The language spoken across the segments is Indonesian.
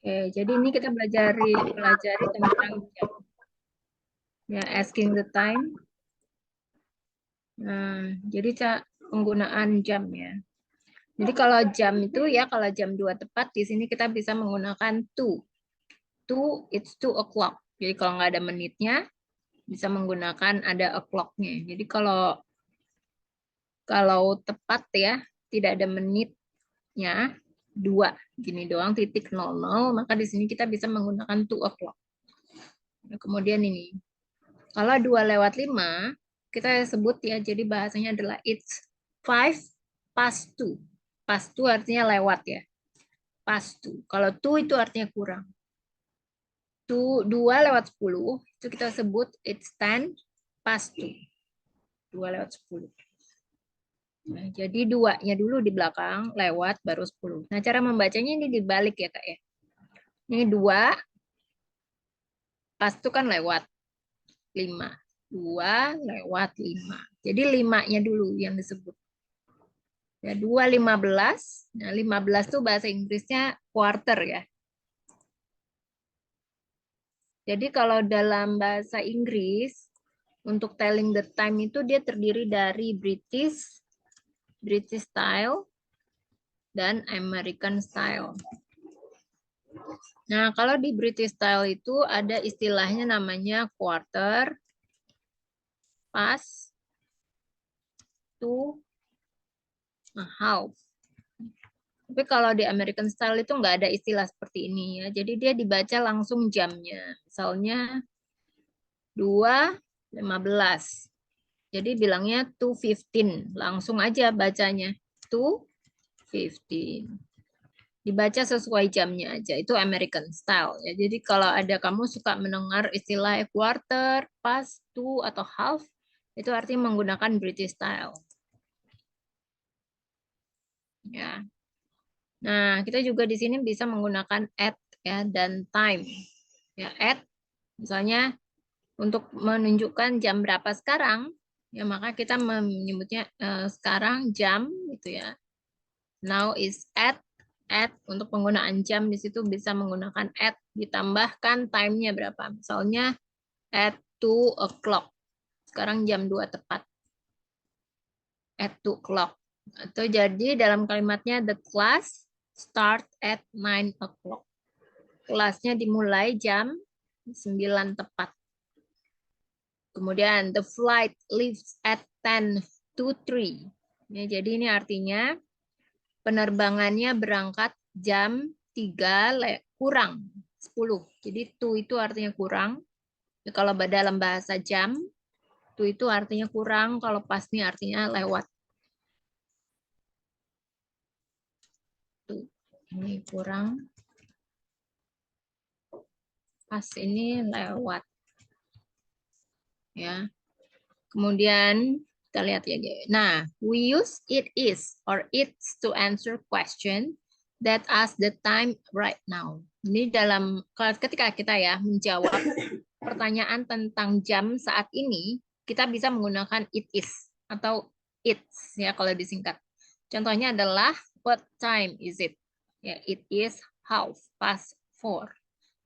Oke, jadi ini kita pelajari tentang jam. Ya, asking the time. Nah, jadi penggunaan jam ya. Jadi kalau jam itu ya, kalau jam 2 tepat, di sini kita bisa menggunakan to. To, it's 2 o'clock. Jadi kalau nggak ada menitnya, bisa menggunakan ada o'clock-nya. Jadi kalau tepat ya, tidak ada menitnya, 2 gini doang, titik 00, maka di sini kita bisa menggunakan 2 o'clock. Nah, kemudian ini, kalau 2:05, kita sebut ya, jadi bahasanya adalah it's 5 past 2. Past 2 artinya lewat ya. Past 2. Kalau 2 itu artinya kurang. 2:10, itu kita sebut it's 10 past 2. 2:10. Nah, jadi 2-nya dulu di belakang, lewat, baru 10. Nah, cara membacanya ini dibalik ya, Kak ya. Ini 2, pas itu kan lewat 5. 2:05. Jadi 5-nya dulu yang disebut. Ya, 2:15. Nah, 15 itu bahasa Inggrisnya quarter ya. Jadi kalau dalam bahasa Inggris, untuk telling the time itu dia terdiri dari British style, dan American style. Nah, kalau di British style itu ada istilahnya namanya quarter, past, to, half. Tapi kalau di American style itu nggak ada istilah seperti ini ya. Jadi dia dibaca langsung jamnya. Misalnya 2:15. Jadi bilangnya 2:15. Langsung aja bacanya. 2:15. Dibaca sesuai jamnya aja. Itu American style ya. Jadi kalau ada kamu suka mendengar istilah quarter, past, to, atau half, itu artinya menggunakan British style. Ya. Nah, kita juga di sini bisa menggunakan at ya dan time. Ya, at misalnya untuk menunjukkan jam berapa sekarang, ya maka kita menyebutnya sekarang jam gitu ya. Now is at untuk penggunaan jam di situ bisa menggunakan at ditambahkan time-nya berapa. Misalnya at 2 o'clock. Sekarang jam 2 tepat. At 2 o'clock. Atau jadi dalam kalimatnya the class start at 9 o'clock. Kelasnya dimulai jam 9 tepat. Kemudian the flight leaves at 10 to 3. Ya, jadi ini artinya penerbangannya berangkat jam 3 kurang 10. Jadi to itu artinya kurang. Kalau dalam bahasa jam, to itu artinya kurang. Kalau pas ini artinya lewat. Tuh, ini kurang. Pas ini lewat. Ya. Kemudian kita lihat ya. Nah, we use it is or it's to answer question that ask the time right now. Ini dalam ketika kita ya menjawab pertanyaan tentang jam saat ini, kita bisa menggunakan it is atau it's ya kalau disingkat. Contohnya adalah what time is it? Ya, it is 4:30.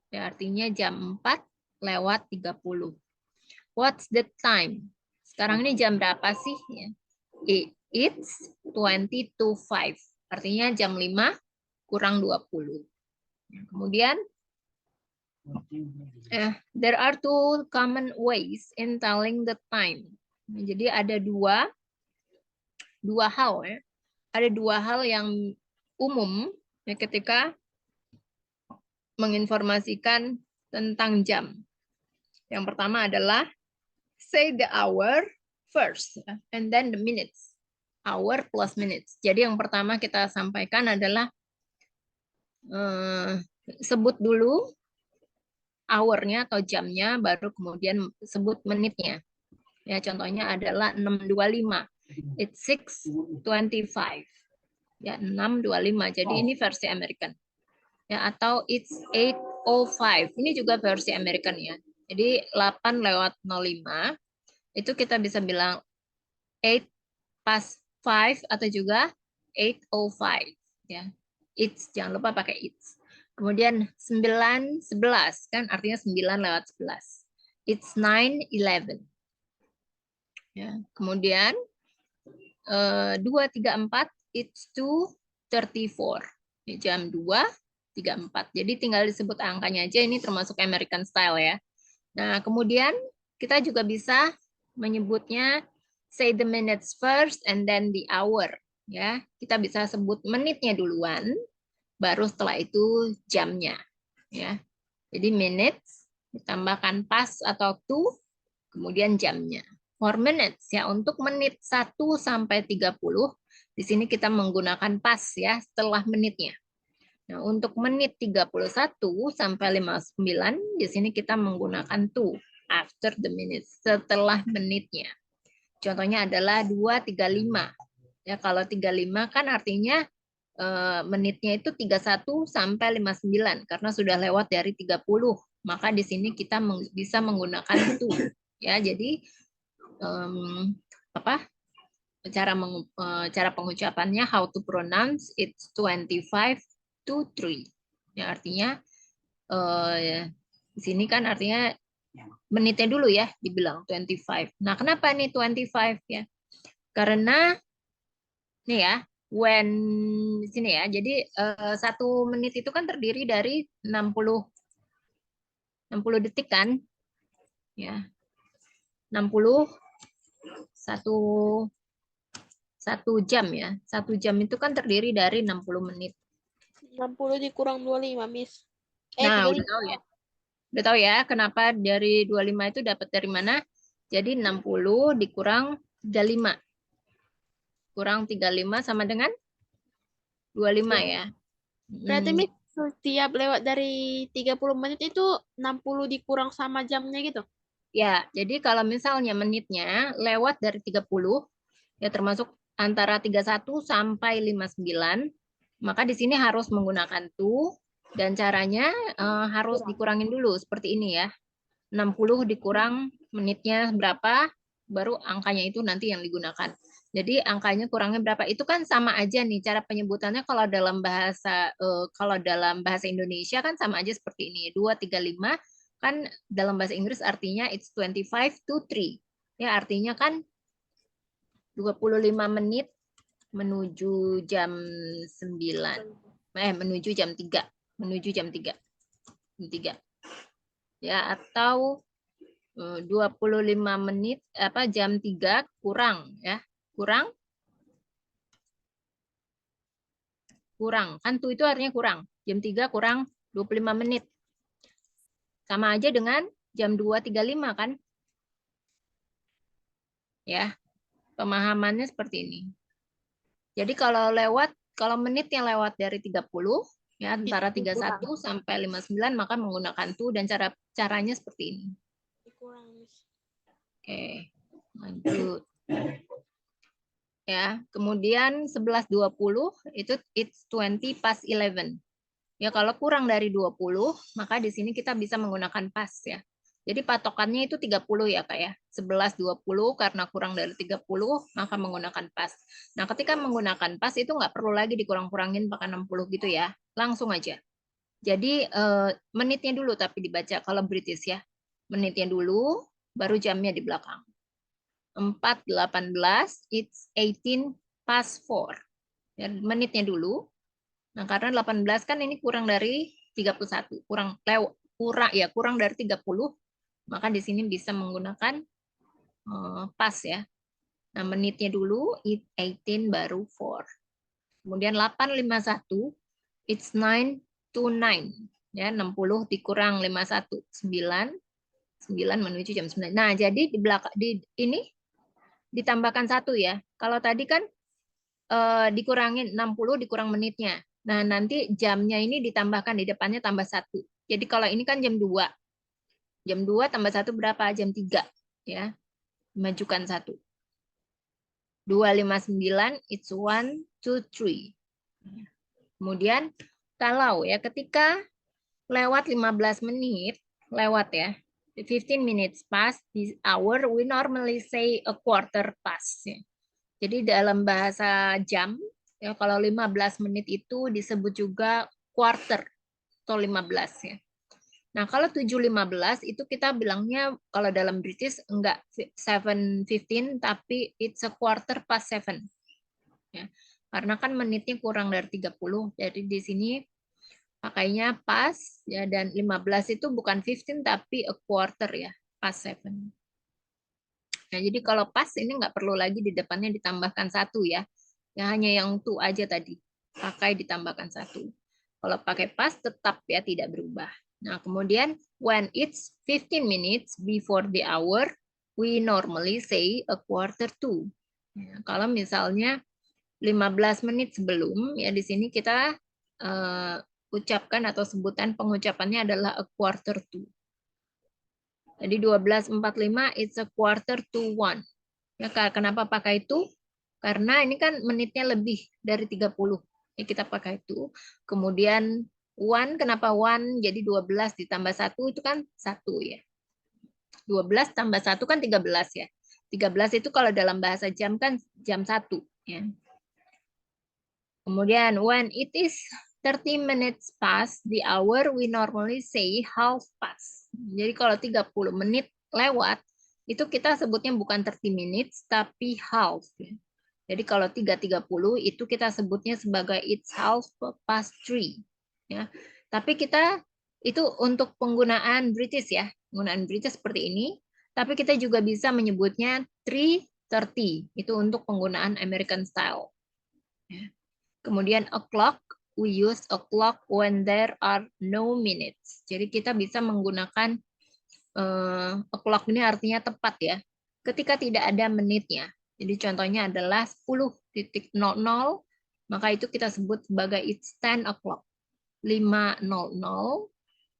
Ya, artinya jam 4:30. What's the time? Sekarang ini jam berapa sih? It's 20 to 5. Artinya jam 5 kurang 20. Kemudian, there are two common ways in telling the time. Jadi ada dua hal ya. Ada dua hal yang umum ya, ketika menginformasikan tentang jam. Yang pertama adalah say the hour first and then the minutes. Hour plus minutes. Jadi yang pertama kita sampaikan adalah sebut dulu hour-nya atau jamnya, baru kemudian sebut menitnya. Ya, contohnya adalah 6:25. It's 6:25. Ya, 6:25. Jadi ini versi American. Ya, atau it's 8:05. Ini juga versi American ya. Jadi 8:05 itu kita bisa bilang 8:05 atau juga 8:05 ya. It's, jangan lupa pakai it's. Kemudian 9:11 kan artinya 9:11. It's 9:11. Ya, kemudian 2:34 it's 2:34. Ini jam 2:34. Jadi tinggal disebut angkanya aja, ini termasuk American style ya. Nah, kemudian kita juga bisa menyebutnya say the minutes first and then the hour ya. Kita bisa sebut menitnya duluan, baru setelah itu jamnya ya. Jadi minutes ditambahkan past atau to, kemudian jamnya. For minutes ya, untuk menit 1 sampai 30 di sini kita menggunakan past ya setelah menitnya. Nah, untuk menit 31 sampai 59 di sini kita menggunakan to after the minutes, setelah menitnya. Contohnya adalah 2:35. Ya, kalau 35 kan artinya menitnya itu 31 sampai 59 karena sudah lewat dari 30. Maka di sini kita bisa menggunakan to. Ya, jadi cara pengucapannya how to pronounce it's 25 to 3. Ya, artinya di sini kan artinya menitnya dulu ya dibilang 25. Nah, kenapa nih 25 ya? Karena nih ya, when di sini ya. Jadi 1 menit itu kan terdiri dari 60 detik kan? Ya. 60 satu jam ya. 1 jam itu kan terdiri dari 60 menit. 60 dikurang 25, Miss. Nah, 35. udah tahu ya. Udah tahu ya kenapa dari 25 itu dapat dari mana? Jadi 60 dikurang 35. Kurang 35 sama dengan 25 ya. Berarti Miss setiap lewat dari 30 menit itu 60 dikurang sama jamnya gitu. Ya, jadi kalau misalnya menitnya lewat dari 30, ya termasuk antara 31 sampai 59, maka di sini harus menggunakan to, dan caranya harus dikurangin dulu, seperti ini ya. 60 dikurang menitnya berapa, baru angkanya itu nanti yang digunakan. Jadi angkanya kurangnya berapa, itu kan sama aja nih, cara penyebutannya kalau dalam bahasa Indonesia kan sama aja seperti ini, 2:35, kan dalam bahasa Inggris artinya it's 25 to 3. Ya, artinya kan 25 menit menuju jam 9. Menuju jam 3. Menuju jam 3. Jam 3. Ya, atau 25 menit jam 3 kurang ya. Kurang kan tuh itu artinya kurang. Jam 3 kurang 25 menit. Sama aja dengan jam 2:35 kan? Ya. Pemahamannya seperti ini. Jadi kalau menit yang lewat dari 30 ya antara 31 sampai 59 maka menggunakan to, dan caranya seperti ini. Oke, lanjut. Ya, kemudian 11:20 itu it's 20 past 11. Ya, kalau kurang dari 20, maka di sini kita bisa menggunakan past ya. Jadi patokannya itu 30 ya, Kak ya. 11:20 karena kurang dari 30, maka menggunakan past. Nah, ketika menggunakan past itu nggak perlu lagi dikurang-kurangin pakai 60 gitu ya. Langsung aja. Jadi menitnya dulu tapi dibaca kalau British ya. Menitnya dulu, baru jamnya di belakang. 4:18, it's 18 past 4. Ya, menitnya dulu. Nah, karena 18 kan ini kurang dari 31, kurang dari 30, maka di sini bisa menggunakan pas ya. Nah, menitnya dulu 18 baru 4. Kemudian 8:51 it's 9 to 9. Ya, 60 dikurang 51, 9 menuju jam 9. Nah, jadi di belakang ini ditambahkan 1 ya. Kalau tadi kan dikurangin 60 dikurang menitnya. Nah, nanti jamnya ini ditambahkan di depannya tambah 1. Jadi kalau ini kan jam 2. Jam 2 tambah 1 berapa? Jam 3. Ya. Majukan 1. 2:59 it's 1 2 3. Kemudian kalau ya ketika lewat 15 menit, lewat ya. 15 minutes past this hour, we normally say a quarter past. Ya. Jadi dalam bahasa jam, ya kalau 15 menit itu disebut juga quarter. atau 15 ya. Nah, kalau 7.15 itu kita bilangnya kalau dalam British enggak 7:15 tapi it's a quarter past 7. Ya. Karena kan menitnya kurang dari 30. Jadi di sini pakainya past ya, dan 15 itu bukan 15 tapi a quarter ya, past 7. Nah, jadi kalau past ini nggak perlu lagi di depannya ditambahkan 1 ya. Ya hanya yang to aja tadi. Pakai ditambahkan 1. Kalau pakai past tetap ya tidak berubah. Nah, kemudian when it's 15 minutes before the hour, we normally say a quarter to. Ya, kalau misalnya 15 menit sebelum, ya di sini kita ucapkan atau sebutan pengucapannya adalah a quarter to. Jadi 12.45 it's a quarter to 1. Ya, kenapa pakai itu? Karena ini kan menitnya lebih dari 30. Ya, kita pakai itu. Kemudian 1, kenapa 1? Jadi 12 ditambah 1 itu kan 1 ya. 12 tambah 1 kan 13 ya. 13 itu kalau dalam bahasa jam kan jam 1 ya. Kemudian when it is 30 minutes past the hour, we normally say half past. Jadi kalau 30 menit lewat, itu kita sebutnya bukan 30 minutes, tapi half. Jadi kalau 3.30 itu kita sebutnya sebagai it's half past 3. Ya. Tapi kita itu untuk penggunaan British ya. Penggunaan British seperti ini. Tapi kita juga bisa menyebutnya 3:30. Itu untuk penggunaan American style. Ya. Kemudian o'clock, we use o'clock when there are no minutes. Jadi kita bisa menggunakan o'clock ini artinya tepat ya. Ketika tidak ada menitnya. Jadi contohnya adalah 10.00, maka itu kita sebut sebagai it's 10 o'clock. 5:00,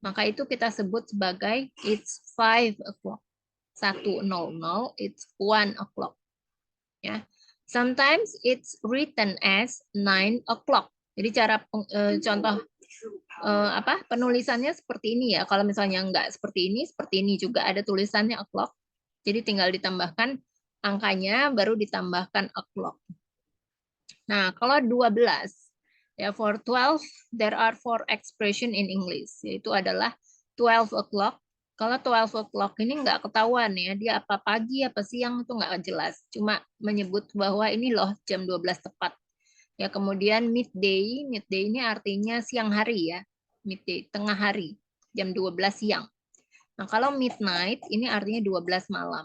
maka itu kita sebut sebagai it's 5 o'clock. 1:00, it's 1 o'clock. Ya. Sometimes it's written as 9 o'clock. Jadi cara contoh penulisannya seperti ini ya. Kalau misalnya enggak seperti ini juga ada tulisannya o'clock. Jadi tinggal ditambahkan angkanya, baru ditambahkan o'clock. Nah, kalau 12, ya for 12, there are 4 expression in English. Yaitu adalah 12 o'clock. Kalau 12 o'clock ini nggak ketahuan ya, dia apa pagi, apa siang, itu nggak jelas. Cuma menyebut bahwa ini loh jam 12 tepat. Ya, kemudian midday ini artinya siang hari ya. Midday, tengah hari, jam 12 siang. Nah, kalau midnight ini artinya 12 malam.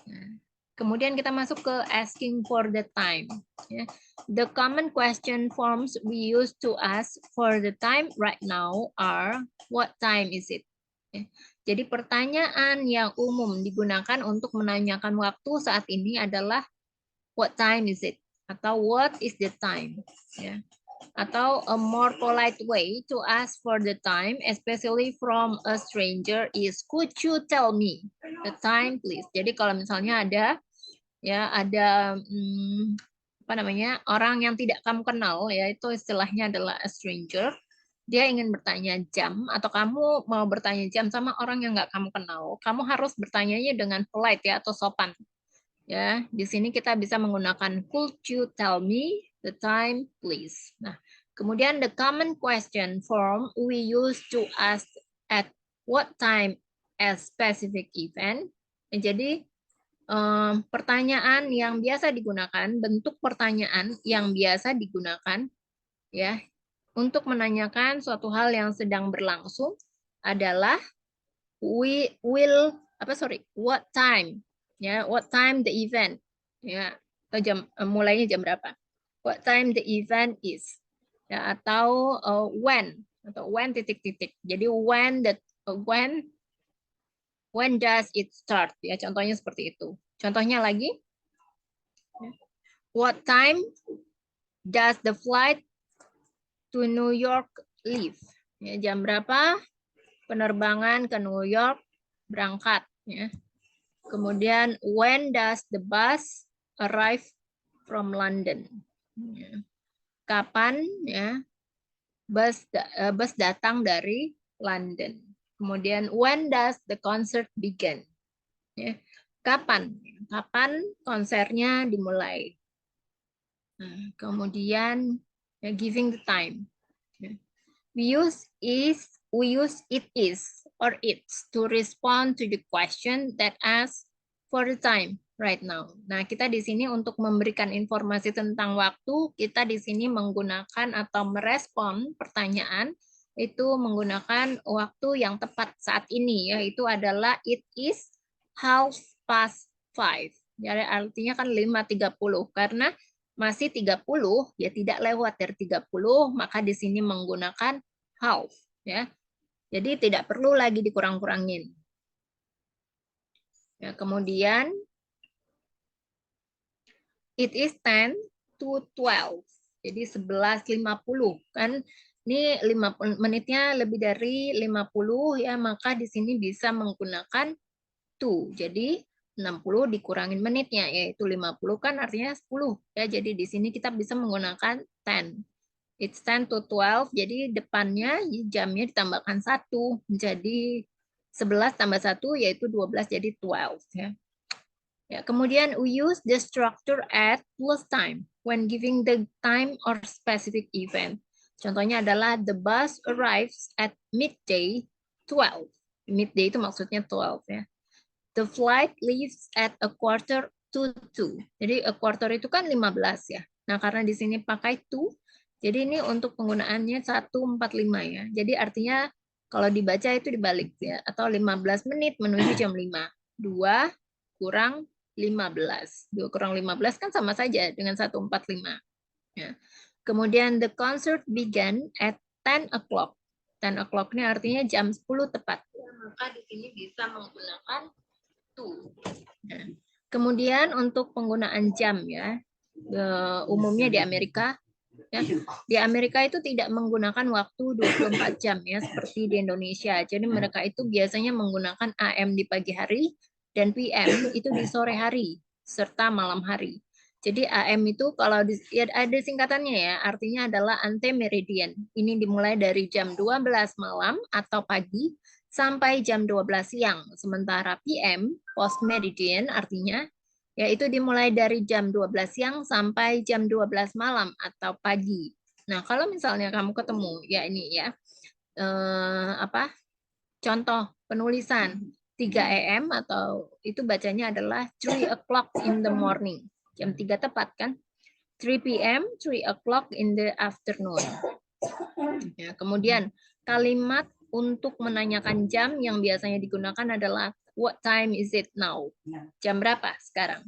Nah, kemudian kita masuk ke asking for the time. Ya. The common question forms we use to ask for the time right now are, what time is it? Ya. Jadi pertanyaan yang umum digunakan untuk menanyakan waktu saat ini adalah what time is it? Atau what is the time? Ya. Atau a more polite way to ask for the time, especially from a stranger, is could you tell me the time please? Jadi kalau misalnya ada orang yang tidak kamu kenal ya, itu istilahnya adalah a stranger. Dia ingin bertanya jam, atau kamu mau bertanya jam sama orang yang nggak kamu kenal, kamu harus bertanyanya dengan polite ya, atau sopan. Ya, di sini kita bisa menggunakan could you tell me the time please. Nah, kemudian the common question form we use to ask at what time a specific event. Jadi pertanyaan yang biasa digunakan, bentuk pertanyaan yang biasa digunakan ya untuk menanyakan suatu hal yang sedang berlangsung adalah what time ya, what time the event ya, atau jam mulainya jam berapa, what time the event is ya, atau when titik-titik. Jadi when does it start ya, contohnya seperti itu. Contohnya lagi, what time does the flight to New York leave ya, jam berapa penerbangan ke New York berangkat ya. Kemudian when does the bus arrive from London ya. Kapan ya bus datang dari London. Kemudian when does the concert begin ya. Kapan konsernya dimulai. Nah, kemudian giving the time. We use it is or it's to respond to the question that asks for the time right now. Nah, kita di sini untuk memberikan informasi tentang waktu, kita di sini menggunakan atau merespon pertanyaan itu menggunakan waktu yang tepat saat ini, yaitu adalah it is 5:30. Jadi artinya kan 5:30 karena masih 30 ya tidak lewat dari 30, maka di sini menggunakan half ya. Jadi tidak perlu lagi dikurang-kurangin. Ya, kemudian it is 10 to 12. Jadi 11:50 kan ini 50 menitnya lebih dari 50 ya, maka di sini bisa menggunakan to. Jadi 60 dikurangin menitnya yaitu 50 kan artinya 10 ya. Jadi di sini kita bisa menggunakan 10. It's 10 to 12, jadi depannya jamnya ditambahkan 1, jadi 11 tambah 1 yaitu 12, jadi 12. Ya. Ya, kemudian we use the structure at plus time when giving the time or specific event. Contohnya adalah the bus arrives at midday 12. Midday itu maksudnya 12 ya. The flight leaves at a quarter to 2. Jadi a quarter itu kan 15 ya. Nah, karena di sini pakai to, jadi ini untuk penggunaannya 1:45 ya. Jadi artinya kalau dibaca itu dibalik ya, atau 15 menit menuju jam 5. 2 kurang 15. 2 kurang 15 kan sama saja dengan 1:45. Ya. Kemudian the concert began at 10 o'clock. 10 o'clock ini artinya jam 10 tepat. Ya, maka di sini bisa menggunakan to. Ya. Kemudian untuk penggunaan jam ya, umumnya di Amerika ya. Di Amerika itu tidak menggunakan waktu 24 jam ya seperti di Indonesia. Jadi mereka itu biasanya menggunakan AM di pagi hari dan PM itu di sore hari serta malam hari. Jadi AM itu kalau ya ada singkatannya ya, artinya adalah ante meridian. Ini dimulai dari jam 12 malam atau pagi sampai jam 12 siang. Sementara PM post meridian artinya yaitu dimulai dari jam 12 siang sampai jam 12 malam atau pagi. Nah, kalau misalnya kamu ketemu ya ini ya contoh penulisan 3 AM atau itu bacanya adalah 3 o'clock in the morning. Jam 3 tepat kan? 3 PM, 3 o'clock in the afternoon. Ya, kemudian kalimat untuk menanyakan jam yang biasanya digunakan adalah what time is it now? Jam berapa sekarang?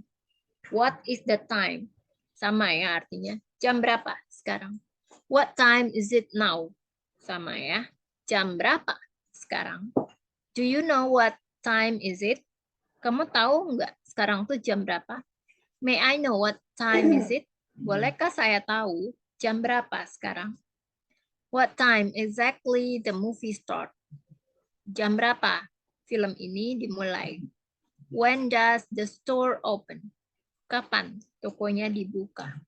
What is the time? Sama ya artinya. Jam berapa sekarang? What time is it now? Sama ya. Jam berapa sekarang? Do you know what time is it? Kamu tahu nggak sekarang tuh jam berapa? May I know what time is it? Bolehkah saya tahu jam berapa sekarang? What time exactly the movie start? Jam berapa film ini dimulai? When does the store open? Kapan tokonya dibuka?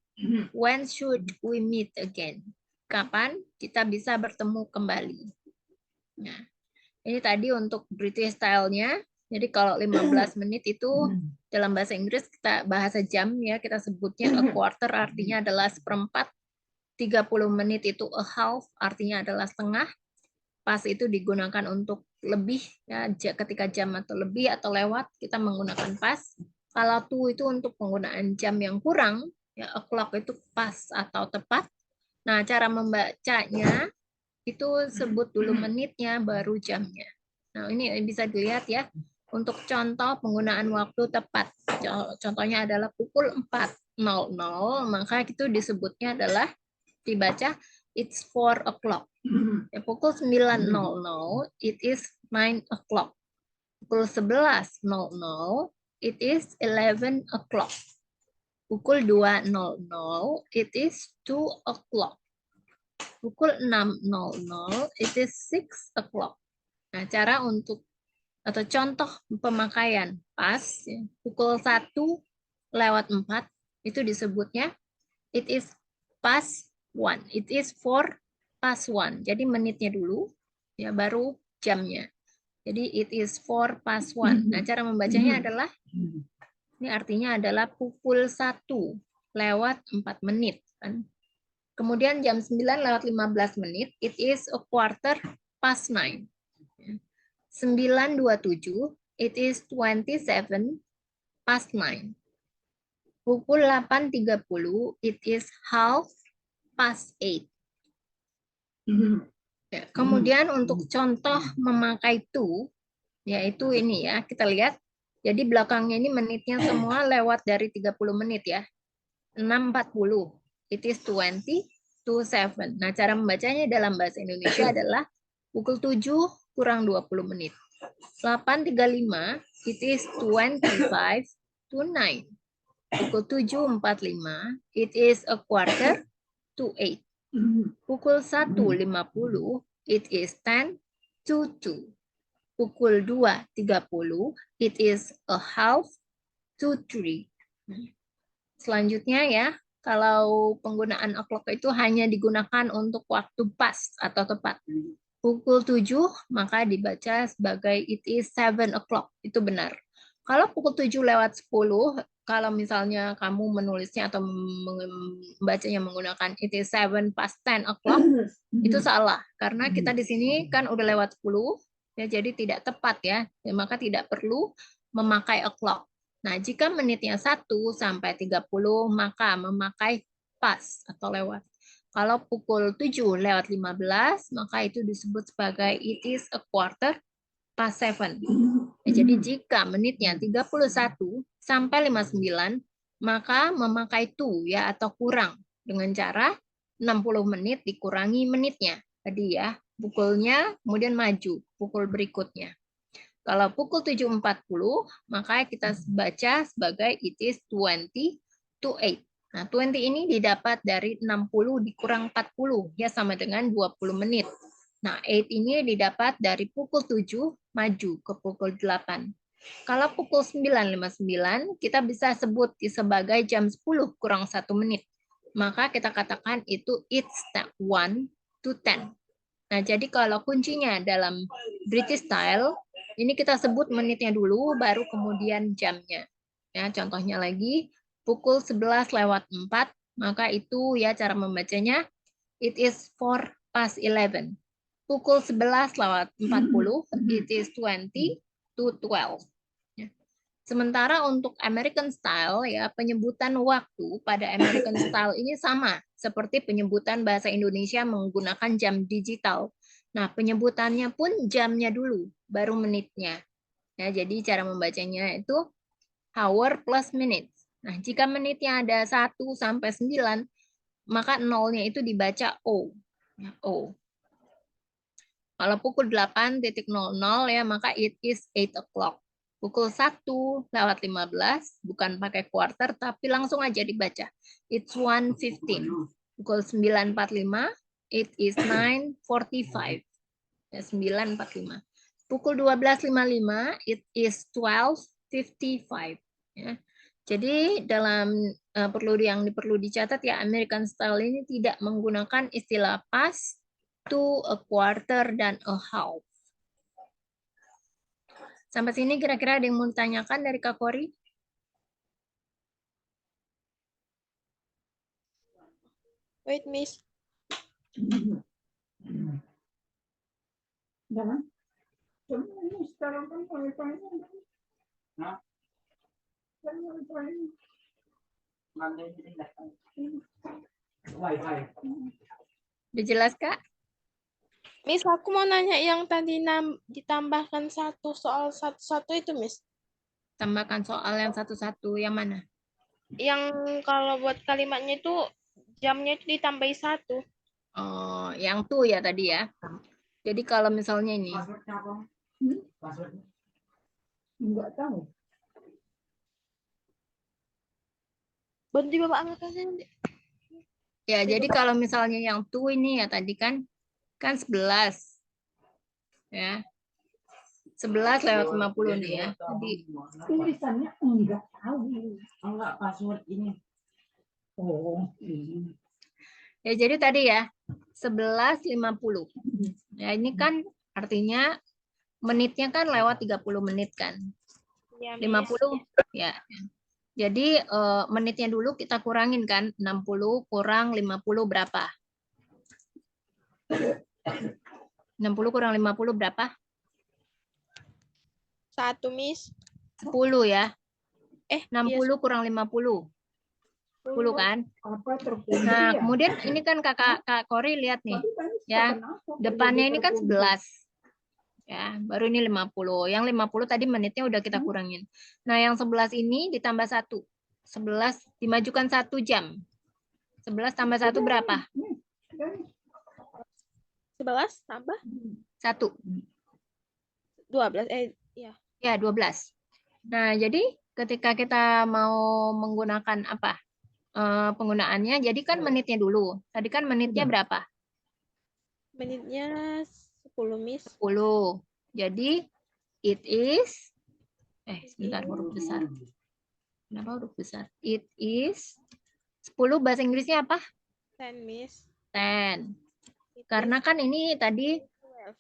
When should we meet again? Kapan kita bisa bertemu kembali? Nah, ini tadi untuk British style-nya. Jadi kalau 15 menit itu dalam bahasa Inggris kita bahasa jam ya, kita sebutnya a quarter artinya adalah seperempat. 30 menit itu a half artinya adalah setengah. Pas itu digunakan untuk lebih ya, ketika jam atau lebih atau lewat kita menggunakan pas. Kalau to itu untuk penggunaan jam yang kurang, ya o'clock itu pas atau tepat. Nah, cara membacanya itu sebut dulu menitnya baru jamnya. Nah, ini bisa dilihat ya. Untuk contoh penggunaan waktu tepat. Contohnya adalah pukul 4:00, maka itu disebutnya adalah dibaca it's 4 o'clock. Ya, pukul 9:00 it is 9 o'clock. Pukul 11:00 it is 11 o'clock. Pukul 2:00 it is 2 o'clock. Pukul 6:00 it is 6 o'clock. Nah, cara untuk atau contoh pemakaian pas ya, pukul 1:04 itu disebutnya it is past 1. It is 4:01. Jadi menitnya dulu ya baru jamnya. Jadi it is 4:01. Nah, cara membacanya adalah ini artinya adalah pukul 1:04 kan. Kemudian jam 9:15, it is a quarter past 9. 9:27, it is 27 past 9. Pukul 8:30, it is half past 8. Ya, kemudian untuk contoh memakai to, yaitu ini ya, kita lihat. Jadi belakangnya ini menitnya semua lewat dari 30 menit ya. 6:40, it is 20 to 7. Nah, cara membacanya dalam bahasa Indonesia adalah pukul 7 kurang 20 menit. 8:35, it is 25 to 9. Pukul 7:45, it is a quarter to 8. Pukul 1:50, it is 10 to 2. Pukul 2:30, it is a half to 3. Selanjutnya ya, kalau penggunaan o'clock itu hanya digunakan untuk waktu pas atau tepat. Pukul 7, maka dibaca sebagai it is 7 o'clock. Itu benar. Kalau pukul 7:10, kalau misalnya kamu menulisnya atau membacanya menggunakan it is 7 past 10 o'clock, itu salah. Karena kita di sini kan udah lewat 10, ya, jadi tidak tepat ya. Maka tidak perlu memakai o'clock. Nah, jika menitnya 1 sampai 30, maka memakai pas atau lewat. Kalau pukul 7:15, maka itu disebut sebagai it is a quarter past 7. Ya, jadi jika menitnya 31 sampai 59, maka memakai to ya atau kurang dengan cara 60 menit dikurangi menitnya. Tadi ya, pukulnya kemudian maju pukul berikutnya. Kalau pukul 7:40, maka kita baca sebagai it is 20 to 8. Nah, 20 ini didapat dari 60 dikurang 40, ya sama dengan 20 menit. Nah, 8 ini didapat dari pukul 7 maju ke pukul 8. Kalau pukul 9:59, kita bisa sebut sebagai jam 10 kurang 1 menit. Maka kita katakan itu it's 1 to 10. Nah, jadi kalau kuncinya dalam British style, ini kita sebut menitnya dulu, baru kemudian jamnya. Ya, contohnya lagi, pukul 11:04, maka itu ya cara membacanya, it is 4 past 11. Pukul 11:40, it is 20 to 12. Ya. Sementara untuk American style, ya penyebutan waktu pada American style ini sama seperti penyebutan bahasa Indonesia menggunakan jam digital. Nah, penyebutannya pun jamnya dulu, baru menitnya. Ya, jadi cara membacanya itu hour plus minutes. Nah, jika menitnya ada 1 sampai 9, maka nolnya itu dibaca O. Ya, O. Kalau pukul 8:00 ya, maka it is 8 o'clock. Pukul 1:15, bukan pakai quarter, tapi langsung aja dibaca. It's 1:15. Pukul 9:45, it is 9:45. 9:45. Pukul 12:55, it is 12:55. Ya. Jadi dalam perlu dicatat ya, American style ini tidak menggunakan istilah past, to, a quarter, dan a half. Sampai sini kira-kira ada yang mau ditanyakan dari Kak Kori? Wait, Miss. Jangan. Ini sekarang kan wifi-nya. Nah. Wifi. Udah jelas, Kak? Miss, aku mau nanya yang tadi ditambahkan satu soal satu-satu itu, Miss. Tambahkan soal yang satu-satu, yang mana? Yang kalau buat kalimatnya itu jamnya itu ditambahi 1. Oh, yang tuh ya tadi ya. Jadi kalau misalnya ini. Passwordnya apa? Passwordnya? Enggak tahu. Bantu Bapak angkat aja nanti. Ya, jadi kalau misalnya yang tuh ini ya tadi kan 11. Ya. 11:50 nih ya. Jadi Tulisannya enggak tahu. Enggak password ini. Oh, ini. ya jadi tadi ya 11:50. Ya, ini kan artinya menitnya kan lewat 30 menit kan. Ya, 50 ya. Jadi menitnya dulu kita kurangin kan. 60 kurang 50 berapa? 60 kurang 50 berapa? 1, Miss. 10 ya. Iya, 60 kurang 50. 10 kan? Apa terkunci Nah, ya? kemudian ini kan Kak Kori lihat nih. Tapi tadi Ya, kenapa depannya ini kan terkunci? 11. Ya, baru ini 50. Yang 50 tadi menitnya udah kita kurangin. Nah, yang 11 ini ditambah 1. 11 dimajukan 1 jam. 11 tambah 1 berapa? Nih, dari 11 tambah 1. 12. Iya. Ya, 12. Nah, jadi ketika kita mau menggunakan apa? Penggunaannya, jadi kan menitnya dulu. Tadi kan menitnya berapa? Menitnya 10, Miss. 10. Jadi, it is, sebentar, huruf besar. Kenapa huruf besar? It is 10 bahasa Inggrisnya apa? 10, Miss. 10. It Karena is kan ini tadi 12.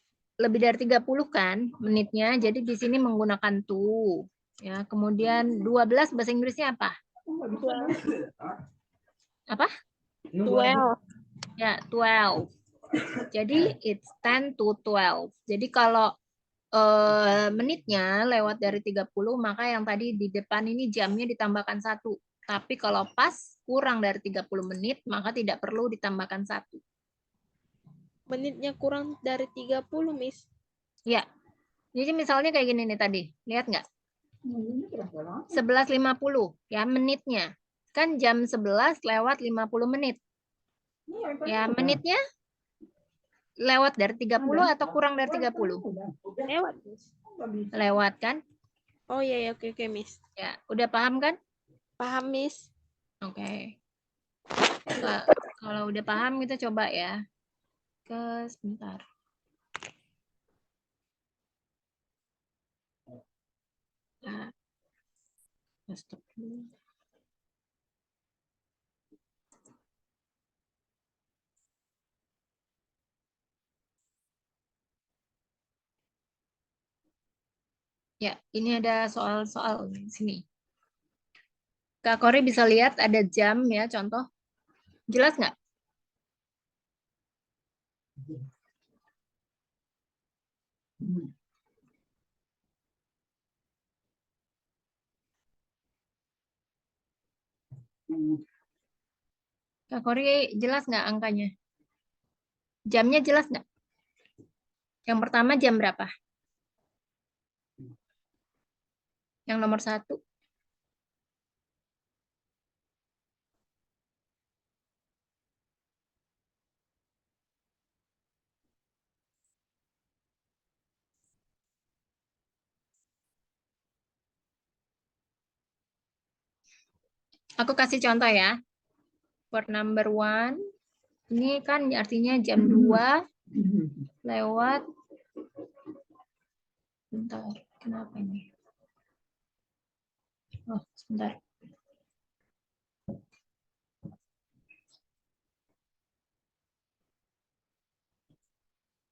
lebih dari 30 kan menitnya, jadi di sini menggunakan to. Ya, kemudian 12 bahasa Inggrisnya apa? nggak bisa 12. Apa? 12. Ya, 12. Jadi it's 10 to 12. Jadi kalau menitnya lewat dari 30, maka yang tadi di depan ini jamnya ditambahkan 1. Tapi kalau pas kurang dari 30 menit, maka tidak perlu ditambahkan 1. Menitnya kurang dari 30, Miss. Ya, jadi misalnya kayak gini nih tadi. Lihat nggak? ini berapa lama? 11.50 ya menitnya. Kan jam 11 lewat 50 menit. Iya, kan Ya, udah. menitnya lewat dari 30 atau kurang dari 30? Udah. Lewat, Miss. Nggak bisa. Lewat kan? Oh iya, ya, oke, oke, Miss. Ya, udah paham kan? Paham, Miss. Oke. Kalau udah paham kita coba ya. Sebentar. Nah, stop dulu. Ya, ini ada soal-soal di sini. Kak Kori bisa lihat ada jam ya, contoh. Jelas nggak? Kak Kori jelas nggak angkanya? Jamnya jelas nggak? Yang pertama jam berapa? Yang nomor 1. Aku kasih contoh ya. For number 1, ini kan artinya jam 2 lewat, bentar, kenapa ini? Oh, sebentar.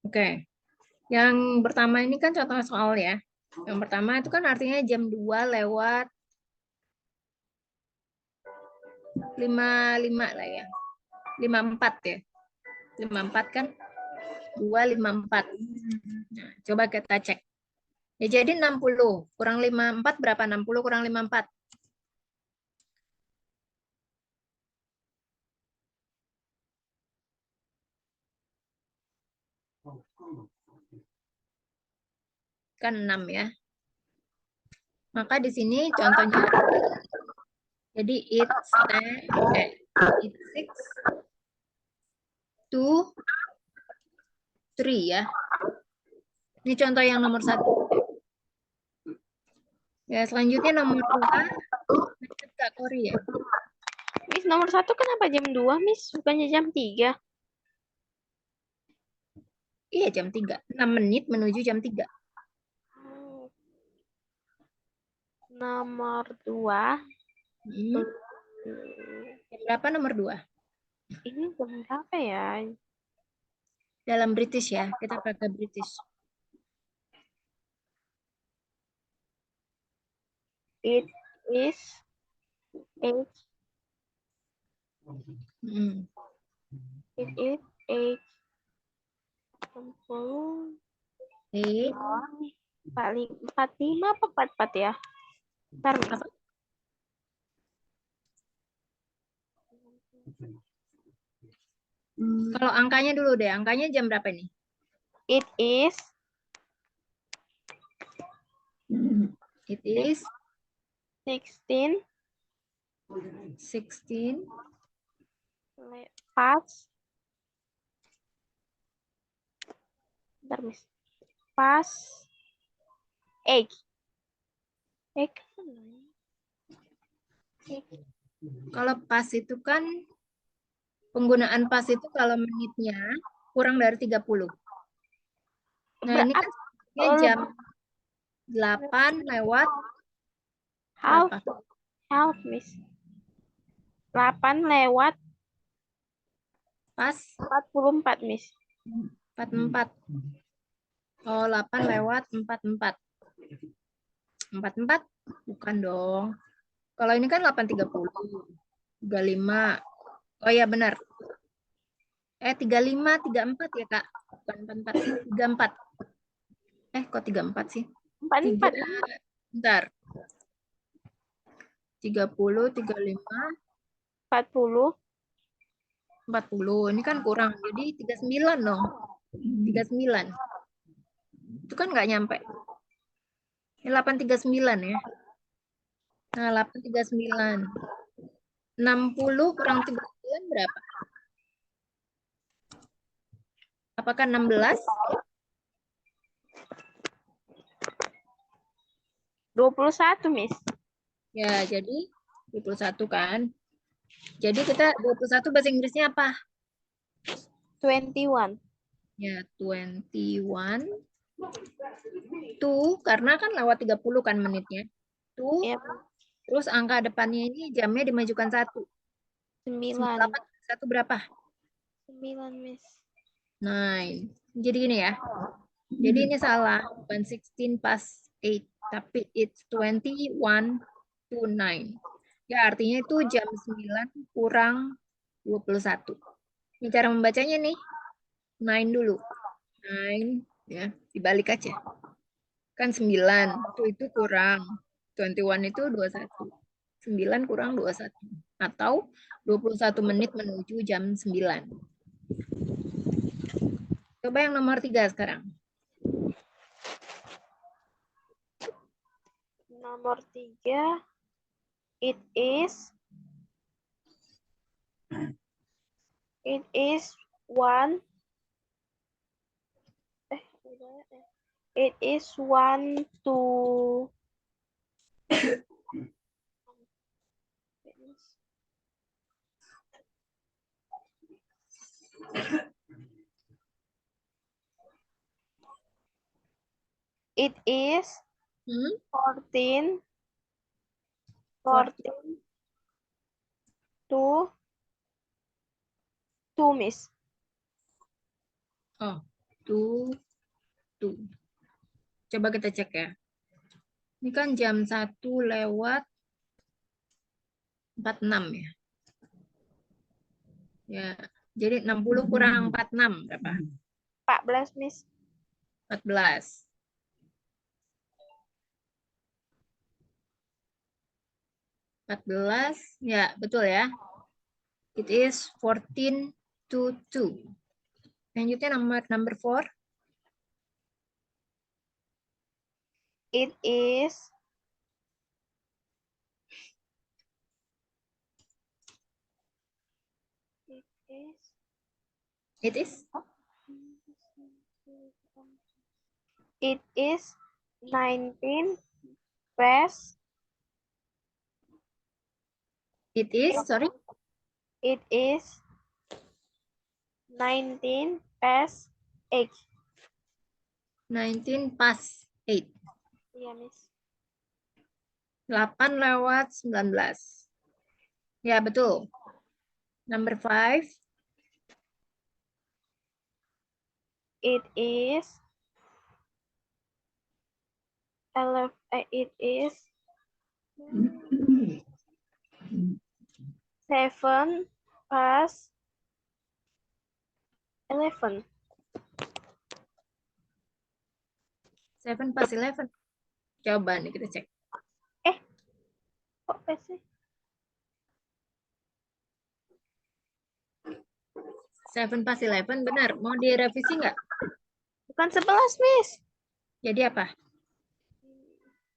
Oke. Yang pertama ini kan contoh soal ya. Yang pertama itu kan artinya jam 2 lewat 55 lah ya. 54 ya. 54 kan? 254. Nah, coba kita cek. Ya jadi 60 kurang 54 berapa? 60 kurang 54. Kan 6 ya. Maka di sini contohnya jadi it's 6 to 3 ya. Ini contoh yang nomor 1. Ya, selanjutnya nomor 2. Kak Kori ya. Miss, nomor 1 kenapa jam 2, Miss? Bukannya jam 3? Iya, jam 3. 6 menit menuju jam 3. Nomor 2. Jam berapa nomor 2? Ini jam berapa ya? Dalam British ya. Kita pakai British. It is Age. Hmm. It is age. 60. 8. 45 apa 44 ya? Bentar, Miss. Apa? Kalau angkanya dulu deh. Angkanya jam berapa nih? It is It is 16 16 past. Bentar, Miss. Past 8. Kalau pas itu kan penggunaan pas itu kalau menitnya kurang dari 30. Nah, ini kan sebenarnya jam 8 lewat half, berapa? half, Miss. 8 lewat Pas 44, Miss. 44. Oh, 8 lewat 44. 44? Bukan dong. Kalau ini kan 8.30. 35. Oh ya benar. 35, 34 ya, Kak. Bukan 44, 34. Kok 34 sih? 44. Bentar. 30, 35, 40. 40. Ini kan kurang. Jadi 39 dong. 39. Itu kan nggak nyampe. Ini 839 ya. Nah, 839. 60 kurang 39 berapa? Apakah 16? 21, Miss. Ya, jadi 21 kan. Jadi kita 21 bahasa Inggrisnya apa? 21. Ya, 21. Tuh, karena kan lewat 30 kan menitnya. Tuh, Ya, terus angka depannya ini jamnya dimajukan 1. 9. 1 berapa? 9, Miss. 9. Jadi gini ya. Jadi ini salah. Bukan 16 past 8. Tapi it's 21 to 9. Ya, artinya itu jam 9 kurang 21. Ini cara membacanya nih. 9 dulu. 9. Ya, dibalik aja. Kan 9. Itu kurang. 21 itu 21. 9 kurang 21. Atau 21 menit menuju jam 9. Coba yang nomor 3 sekarang. Nomor 3. It is 1. It is 1 to it is 14 to 2, Miss. Oh, tuh. Coba kita cek ya. Ini kan jam 1 lewat 46 ya. Ya, jadi 60 kurang 46 berapa? 14, Miss. 14. 14, ya betul ya. It is 14 to 2. Lanjutnya number 4. It is 19 past. It is, sorry. It is 19 past 8. 19 past 8. Iya, Miss. 8 lewat 19. Ya, betul. Number 5. It is 11. It is 7 past 11. 7 past 11. Coba nih kita cek. Kok PC? 7 past 11 benar. Mau direvisi nggak? Bukan 11, Miss. Jadi apa?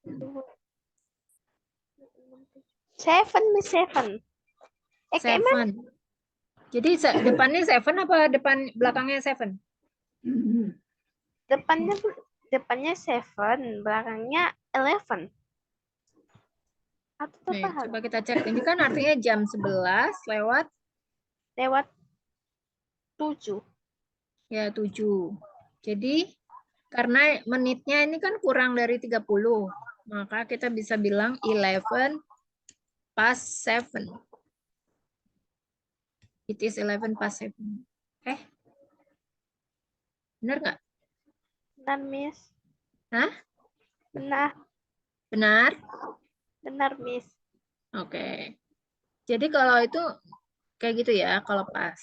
7, Miss, 7. Kayak mana? 7. Jadi depannya 7 apa depan belakangnya 7? Depannya 7, belakangnya 11. Atau Nih, apa? coba kita cek. Ini kan artinya jam 11 lewat Lewat 7. ya 7. Jadi karena menitnya ini kan kurang dari 30, maka kita bisa bilang 11 past 7. It is 11 past 7. Benar nggak? Benar, Miss. Hah? Benar. Benar? Benar, Miss. Oke. Jadi kalau itu kayak gitu ya, kalau pas.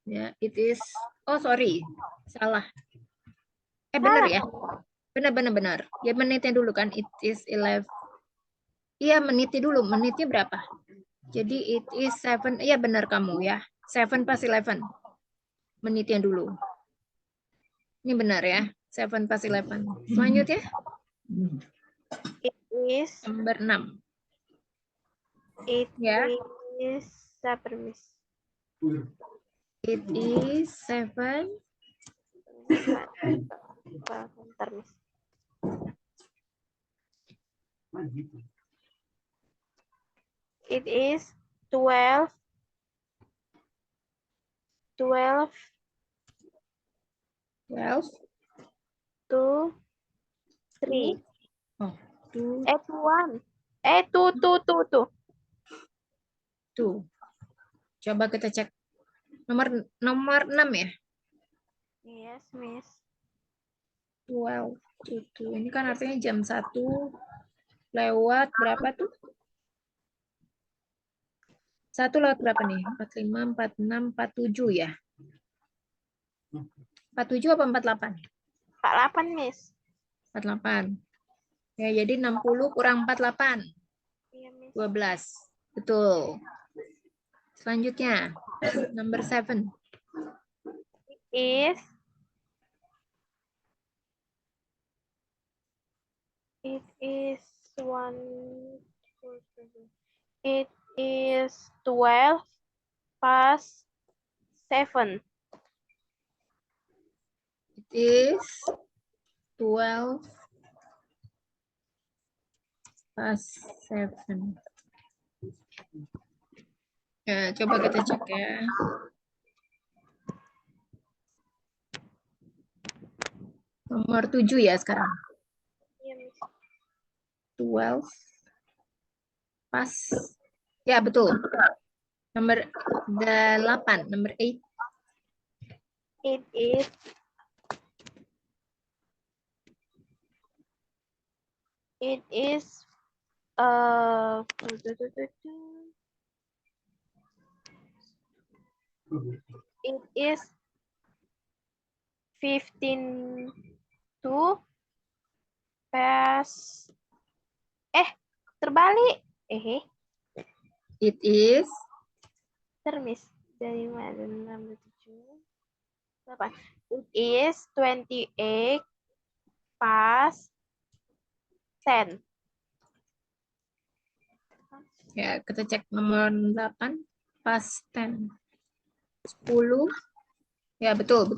Ya, it is. Oh, sorry. Salah. Benar ya? Benar. Ya, menitnya dulu kan. It is 11. Iya, menitnya dulu. Menitnya berapa? Jadi it is 7. Iya, benar kamu ya. 7 past 11. Menitnya dulu. Ini benar ya. 7 past 11. Selanjutnya, It is. nomor 6. It Ya. is 7, Miss. It is 7. Bentar, Miss. It is 12 12 to 3. Oh, 2 To 1. Two. Tuh. Coba kita cek. Nomor 6 ya. Yes, Miss. 12 to 2. Ini kan artinya jam 1 lewat berapa tuh? 1 lewat berapa nih? 45, 46, 47 ya. 47 apa 48? 48, Miss. 48. Ya, jadi 60 kurang 48. Iya, Miss. 12. Betul. Selanjutnya, number 7. It is 1. It is 12 past 7. It is 12 past 7. Ya, coba kita cek ya. Nomor 7 ya sekarang. Iya, Miss. 12 pas. Ya, betul. Nomor 8, nomor 8. It is 15 to past terbalik. It is Termis dari mana? 6, 7, 8. It is 28 past 10. ya, kita cek nomor 8 pas 10. 10. Ya, betul.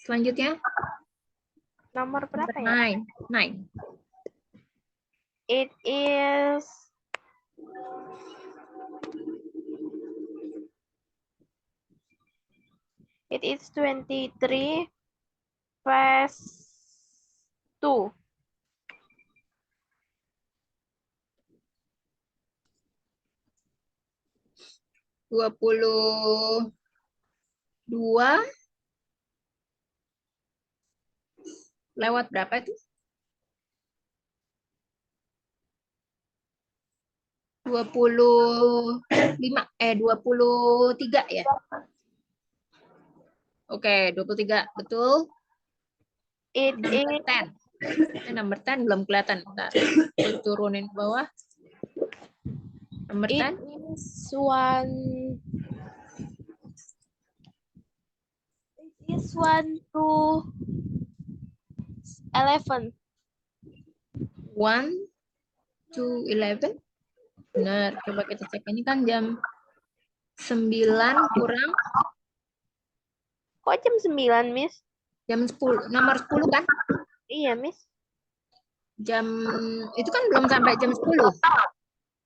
Selanjutnya Nomor berapa nomor ya? 9. It is 23 past 2. 22 lewat berapa itu? 23 ya. Oke, 23 betul. It Number is 10. Number 10 belum kelihatan. Bentar. Aku turunin ke bawah. Number it 10. is one. It is 1 to 11. 1 to 11. Benar. Coba kita cek. Ini kan jam 9 kurang Kok jam 9, Miss? jam 10. Nomor 10 kan? Iya, Miss. Jam itu kan belum sampai jam 10.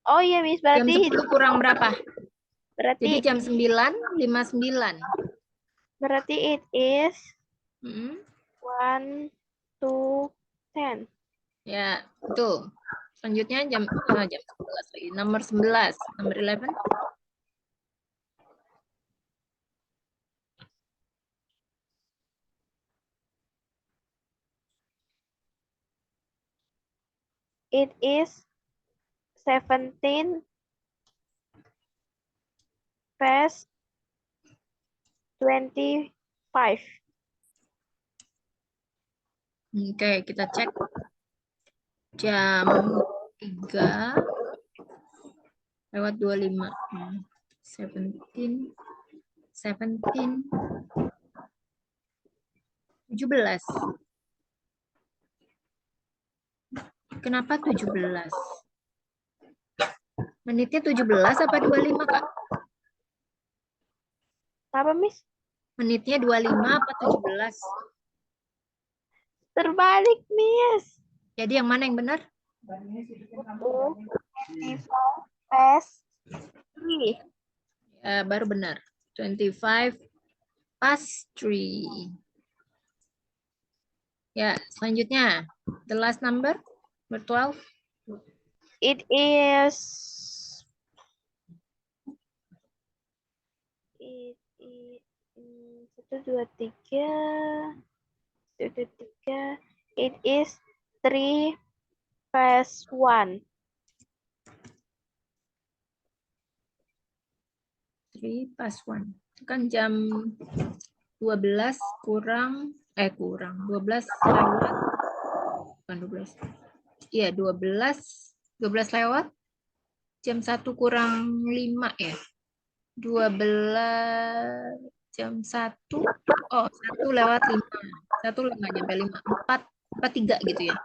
Oh iya, Miss. Jam Berarti 10 kurang berapa? Jadi berarti jam 9:59. berarti it is Mm-mm. 1 to 10. Ya, betul. Selanjutnya jam 11 lagi. Nomor 11. Nomor 11. It is 17 past 25. Oke, kita cek. Jam 3 lewat 25. 17. 17. Kenapa 17? Menitnya 17 apa 25, Kak? Apa, Miss? Menitnya 25 apa 17? Terbalik, Miss. Jadi yang mana yang benar? 25 past 3. Ya, baru benar. 25 past 3. Ya, selanjutnya. The last number. Number 12. It is 1, 2, 3. 1, 2, 3. It is 3 past 1. 3 past 1. Itu kan jam 12 kurang 12 lewat bukan 12. Iya, 12 lewat jam 1 kurang 5 ya. 12 jam 1. Oh, 1 lewat 5. 1 nggak nyampe 5. 4 3 gitu ya.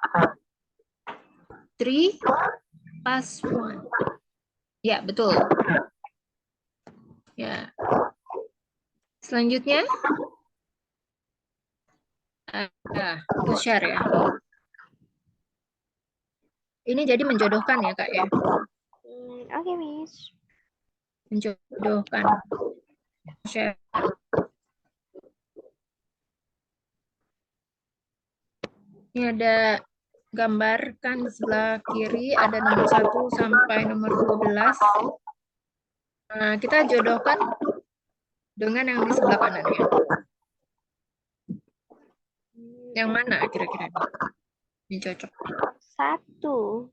3 past 1. Ya, betul. Ya. Selanjutnya aku share ya. Ini jadi menjodohkan ya, Kak ya. Oke, Miss. Menjodohkan. Share. Ini ada gambarkan di sebelah kiri ada nomor 1 sampai nomor 12. Nah, kita jodohkan dengan yang di sebelah kanan ya. Yang mana kira-kira ini cocok? 1.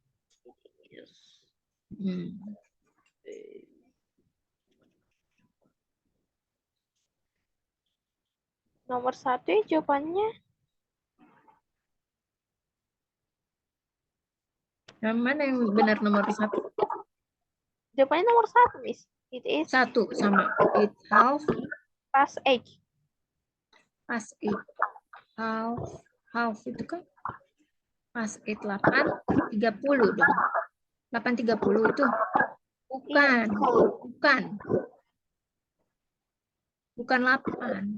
Nomor 1 ya jawabannya. Yang mana yang benar nomor 1? Jawabannya nomor 1, Miss. It is 1 sama. It half past 8. past 8. Half itu kan past 8 8 30 dong. 8:30 itu. Bukan. Bukan 8.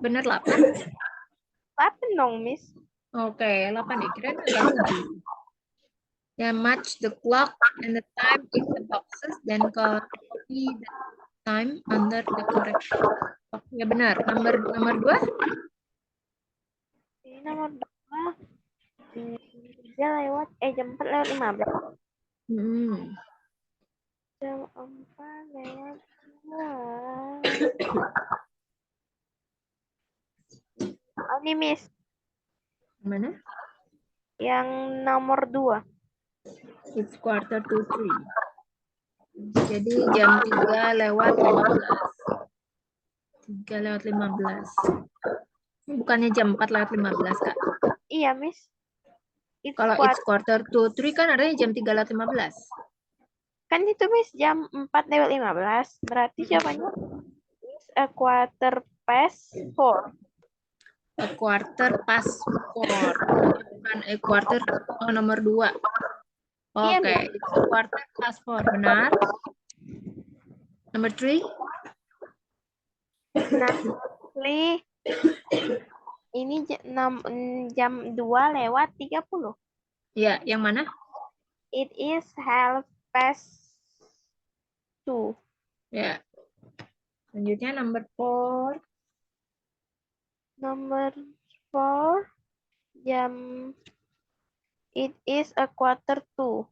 Benar 8? 8 dong, Miss. Oke, 8 ya. Kira-kira ada 7. Ya, match the clock and the time in the boxes, then copy the time under the correct clock. Ya benar. Nomor 2? Ini nomor 2. Jam 4 lewat 15. Jam 4 lewat 2. Oke, Miss. Mana? Yang nomor 2. It's 2:45. Jadi jam 3:15. 3:15. Ini bukannya jam 4:15, Kak. Iya, Miss. It's Kalau it's quarter to 3 kan adanya jam 3:15. kan itu, Miss, jam 4:15. Berarti jawabannya is a quarter past 4. A quarter past 4. Bukan a quarter, oh, nomor 2. Iya, Oke, it's a quarter past 4. Benar. Number 3. Nah, ini jam 2:30. Ya, yang mana? It is 2:30. Ya. Selanjutnya number 4. Nomor 4, jam it is a quarter to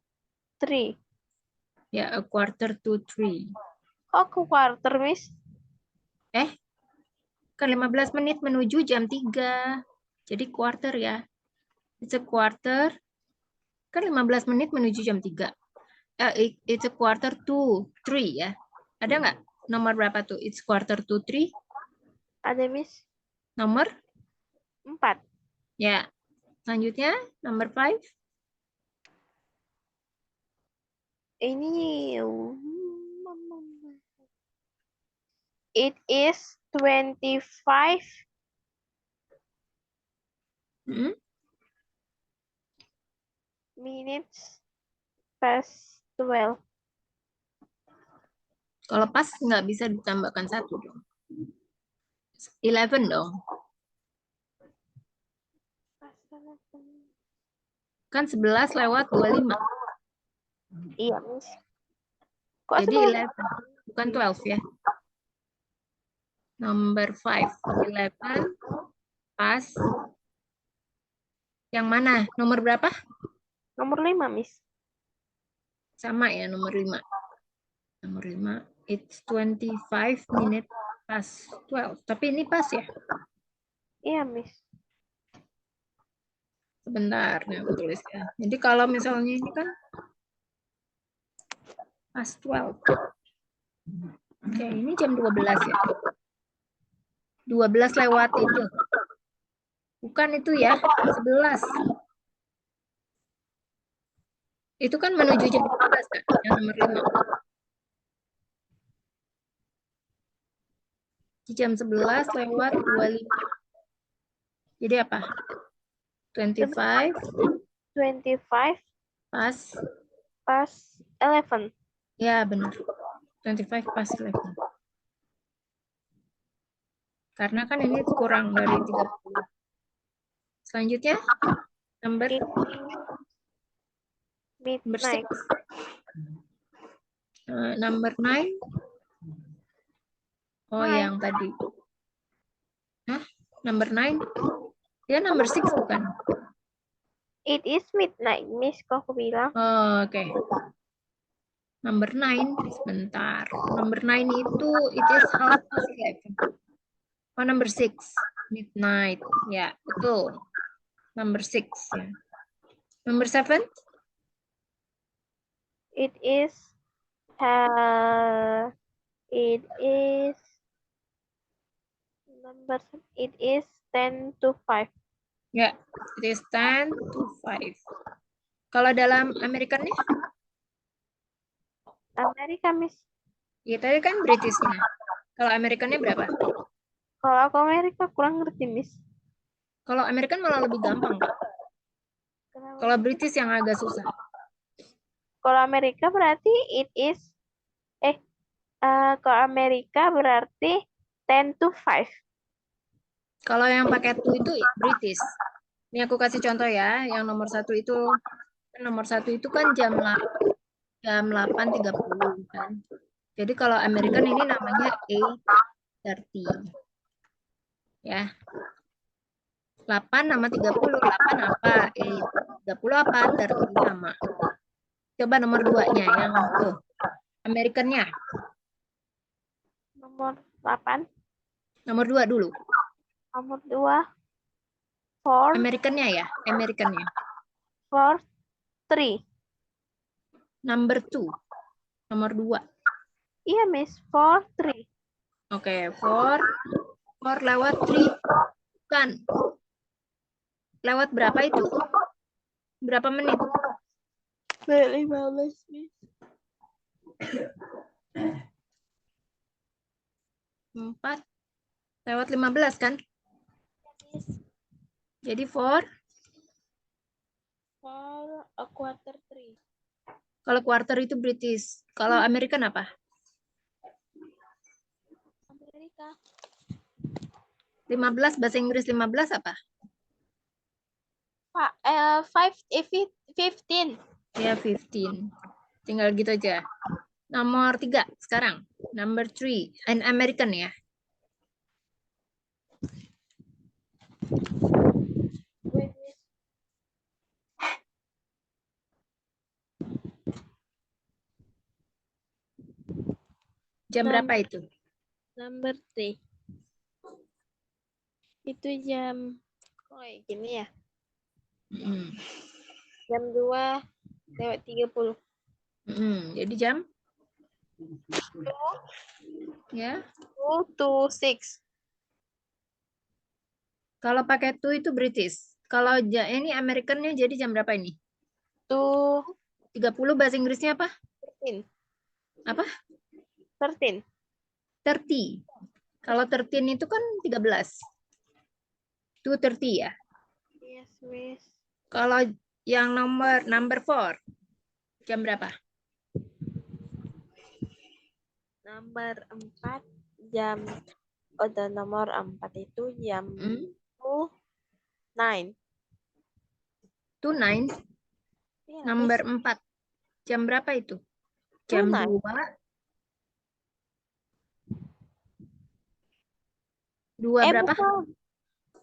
3. Ya, a quarter to 3. Kok ke quarter, Miss? Kan 15 menit menuju jam 3. Jadi quarter ya. It's a quarter. Kan 15 menit menuju jam 3. It's a quarter to 3 ya. Ada nggak nomor berapa tuh? It's quarter to 3. Ada, Miss. Nomor? 4. Ya. Selanjutnya, number 5. Ini it is 25 minutes past 12. Kalau pas nggak bisa ditambahkan 1 dong. 11 dong. Kan 11:25. Iya, Miss. Kok Jadi 11? 11. Bukan 12 ya. Number 5. 11 pas. Yang mana? Nomor berapa? Nomor 5, Miss. Sama ya, nomor 5. Nomor 5. It's 25 minutes past 12. Tapi ini pas ya? Iya, Miss. Sebentar, nih aku tulis ya. Jadi kalau misalnya ini kan past 12. Oke, ini jam 12 ya. 12 lewat itu. Bukan itu ya, 11. Itu kan menuju jam 12 kan, yang nomor 5. Di jam 11 lewat 25. Jadi apa? 25 25 pas. past 11. Ya, benar. 25 pas 11. Karena kan ini kurang dari 30. Selanjutnya, number It is midnight. 6. Number 9. Oh, Nine. yang tadi. Hah? Number 9? Dia number 6 bukan? It is midnight, Miss. Kok aku bilang? Oh, oke. Number 9, sebentar. Number 9 itu, it is 11:30. Oh, number 6, midnight. Ya, betul. Number 6 ya. Number 7? It is it is 10 to 5. Ya, it is 10 to 5. Kalau dalam Amerikannya? Amerika, Miss. Ya, tadi kan Britishnya. Kalau Amerikannya berapa? Kalau aku Amerika kurang ngerti, Miss. Kalau Amerikan malah lebih gampang, Kak. Kenapa? Kalau British yang agak susah. Kalau Amerika berarti kalau Amerika berarti 10 to 5. Kalau yang pakai to itu British. Ini aku kasih contoh ya. Yang nomor 1 itu, kan jam 8:30 kan. Jadi kalau American ini namanya 8:30. Ya. 8 sama 30. 8 apa? 30 apa? 30 sama. Coba nomor 2-nya yang tuh. Americannya. Nomor 8. Nomor 2 dulu. Nomor 2. 4. Americannya ya. Americannya. 4. 3. Number 2. Nomor 2. Iya, Miss. 4, 3. Oke, 4 lewat 3. Bukan. Lewat berapa itu? Berapa menit? 15, Miss. 4 lewat 15 kan? Miss. Jadi 4. 4, a quarter 3. Kalau quarter itu British. Kalau American apa? Amerika. 15 bahasa Inggris 15 apa? 15. Ya, 15. Tinggal gitu aja. Nomor 3 sekarang. Number 3. An American ya. Wait, Miss. Jam berapa itu? Number 3. Itu jam, kayak gini ya. Mm. Jam 2:30. Jadi jam? Ya. 2 to 6. Kalau pakai to itu British. Kalau ini Americannya jadi jam berapa ini? 30 bahasa Inggrisnya apa? 13. Apa? 13. 30. Kalau 13 itu kan 13. 2:30 ya. Yes, Miss. Kalau yang number 4 jam berapa? Nomor 4 jam, nomor 4 itu jam 9. 9. Iya, Number Miss. 4 jam berapa itu? Jam 9. 2. 2 berapa? Bukan.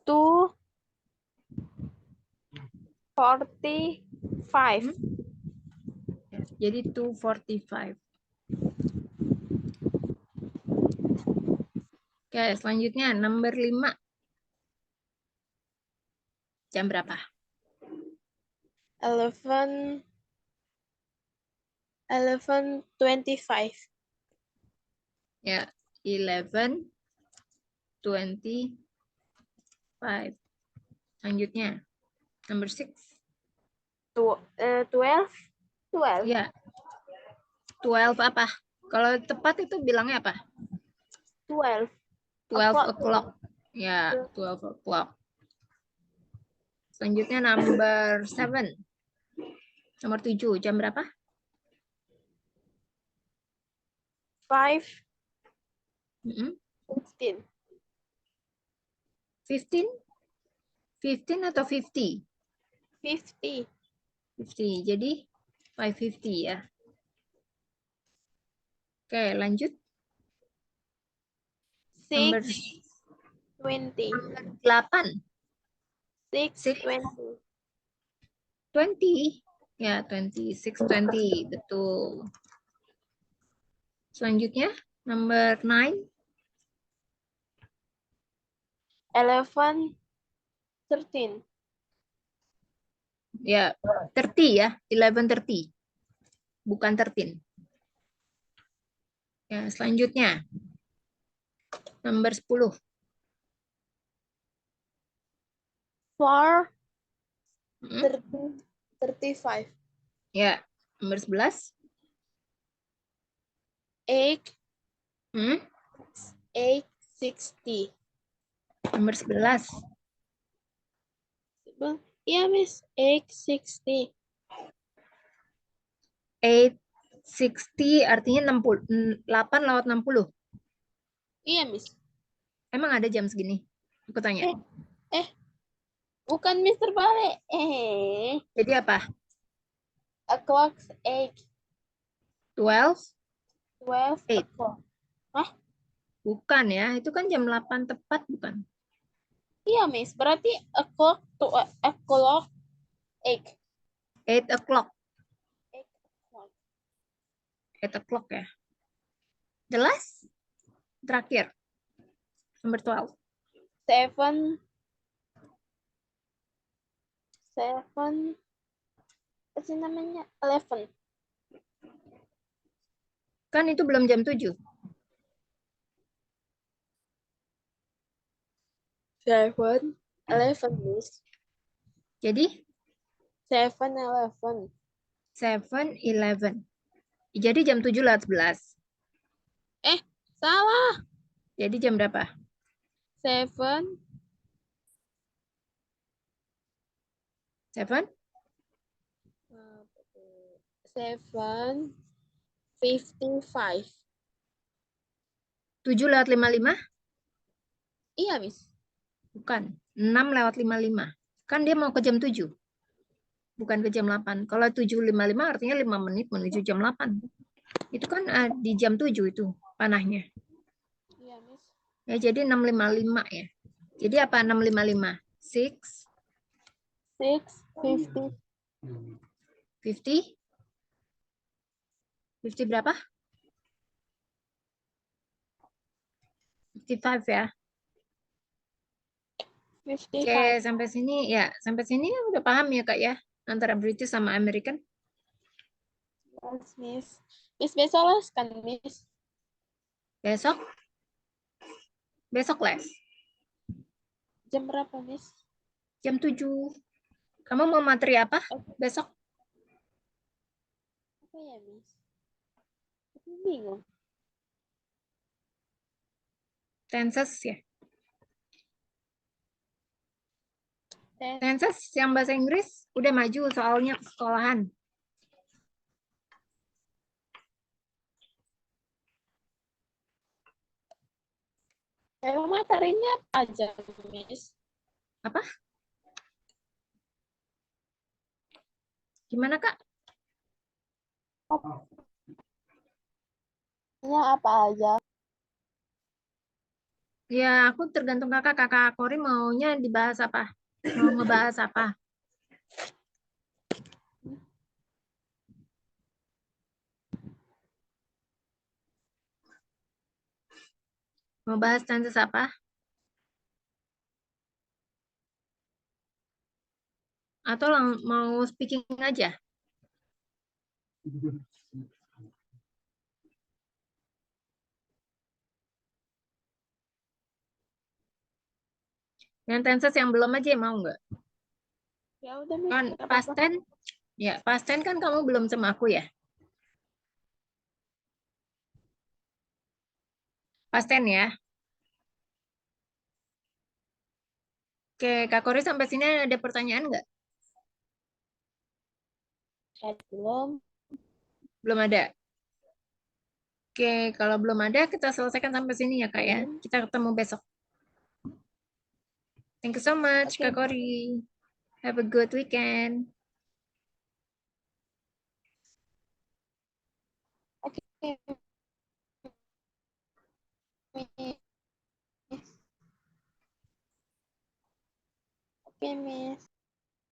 2:45. Jadi 2:45. Oke, selanjutnya number 5. Jam berapa? 11:25. Ya, 11:25. Selanjutnya number 6. 12. Ya, 12 apa? Kalau tepat itu bilangnya apa? 12. 12 o'clock. Ya, 12 o'clock. Selanjutnya number 7. Nomor 7, jam berapa? 5:15. 15? 15 atau 50? 50. 50. Jadi 5:50 ya. Oke, lanjut. Number 6:20. 8. 6:20. 20. Ya, 26:20. Betul. Selanjutnya, number 9. 11:13. Ya, 30 ya. 11:30. Bukan 13. Ya, selanjutnya. Number 10. 4:35. Ya, nomor 11. 8:60. Nomor 11. Iya, Miss. 8:60. 8:60 artinya 60, 8 lewat 60. Iya, Miss. Emang ada jam segini? Aku tanya. Bukan Mister Balik. Jadi apa? O'clock 8. 12? 12 8. o'clock. Bukan ya, itu kan jam 8 tepat bukan? Iya, Miss. Berarti o'clock to o'clock 8. 8 o'clock. 8 o'clock. 8 o'clock ya. Jelas? Terakhir. Nomor 12. 7. Apa sih namanya? 11. Kan itu belum jam 7. 7-11, Miss. Jadi 7-11. 7-11. Jadi jam 7:11. Salah. Jadi jam berapa? 7. 7? 7:55. 7:55? Iya, Miss. Bukan. 6:55. Kan dia mau ke jam 7. Bukan ke jam 8. Kalau 7:55 artinya 5 menit menuju jam 8. Itu kan di jam 7 itu panahnya. Iya, Miss. Ya, jadi 6:55 ya. Jadi apa 6:55? 6:50. 50? 50 berapa? 55 ya. 55. Oke, sampai sini ya. Sampai sini udah paham ya, Kak ya? Antara British sama American. Yes, Miss. Miss, besok les kan, Miss? Besok? Besok les. Jam berapa, Miss? Jam 7. Kamu mau materi apa besok? Apa ya, Miss? Aku bingung. Tenses ya. Tes. Tenses yang bahasa Inggris udah maju soalnya ke sekolahan. Emang materinya apa aja, Miss? Apa? Gimana, Kak? Materinya apa aja? Ya, aku tergantung kakak. Kakak Kori maunya dibahas apa? Mau ngebahas apa? Mau bahas tenses apa? Atau mau speaking aja? Yang tenses yang belum aja mau nggak? Ya udah, Miss. Kan Nggak past apa-apa. tense, ya past tense kan kamu belum sama aku ya? Past tense ya. Oke, Kak Kori sampai sini ada pertanyaan nggak? Belum. Belum ada. Oke, kalau belum ada kita selesaikan sampai sini ya, Kak ya. Kita ketemu besok. Thank you so much, Oke. Kak Kori. Have a good weekend. Oke, Miss. Oke, Miss.